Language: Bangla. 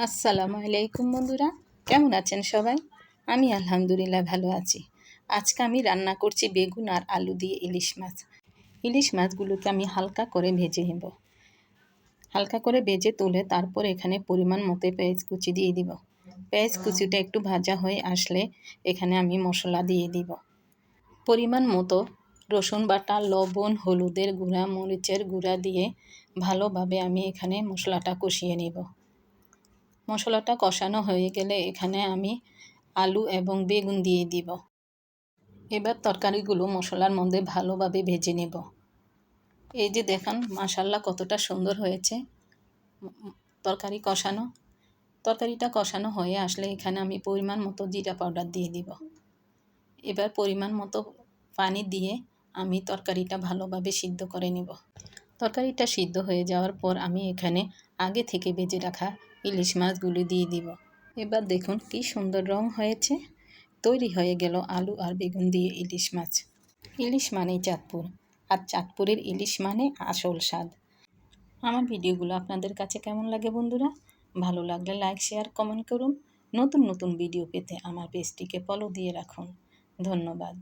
আসসালামু আলাইকুম বন্ধুরা, কেমন আছেন সবাই? আমি আলহামদুলিল্লাহ ভালো আছি। আজকে আমি রান্না করছি বেগুন আর আলু দিয়ে ইলিশ মাছ। ইলিশ মাছগুলোকে আমি হালকা করে ভেজে নেব। হালকা করে ভেজে তুলে তারপর এখানে পরিমাণ মতো পেঁয়াজ কুচি দিয়ে দিব। পেঁয়াজ কুচিটা একটু ভাজা হয়ে আসলে এখানে আমি মশলা দিয়ে দিব। পরিমাণ মতো রসুন বাটা, লবণ, হলুদের গুঁড়া, মরিচের গুঁড়া দিয়ে ভালোভাবে আমি এখানে মশলাটা কষিয়ে নেব। মশলাটা কষানো হয়ে গেলে এখানে আমি আলু এবং বেগুন দিয়ে দিব। এবার তরকারিগুলো মশলার মধ্যে ভালোভাবে ভেজে নেব। এই যে দেখেন মাশাআল্লাহ কতটা সুন্দর হয়েছে তরকারিটা কষানো হয়ে আসলে এখানে আমি পরিমাণ মতো জিরা পাউডার দিয়ে দিব। এবার পরিমাণ মতো পানি দিয়ে আমি তরকারিটা ভালোভাবে সিদ্ধ করে নেব। তরকারিটা সিদ্ধ হয়ে যাওয়ার পর আমি এখানে আগে থেকে ভেজে রাখা ইলিশ মাছগুলি দিয়ে দিব। এবার দেখুন কি সুন্দর রং হয়েছে। তৈরি হয়ে গেল আলু আর বেগুন দিয়ে ইলিশ মাছ। ইলিশ মানেই চাঁদপুর, আর চাঁদপুরের ইলিশ মানে আসল স্বাদ। আমার ভিডিওগুলো আপনাদের কাছে কেমন লাগে বন্ধুরা? ভালো লাগলে লাইক, শেয়ার, কমেন্ট করুন। নতুন নতুন ভিডিও পেতে আমার পেজটিকে ফলো দিয়ে রাখুন। ধন্যবাদ।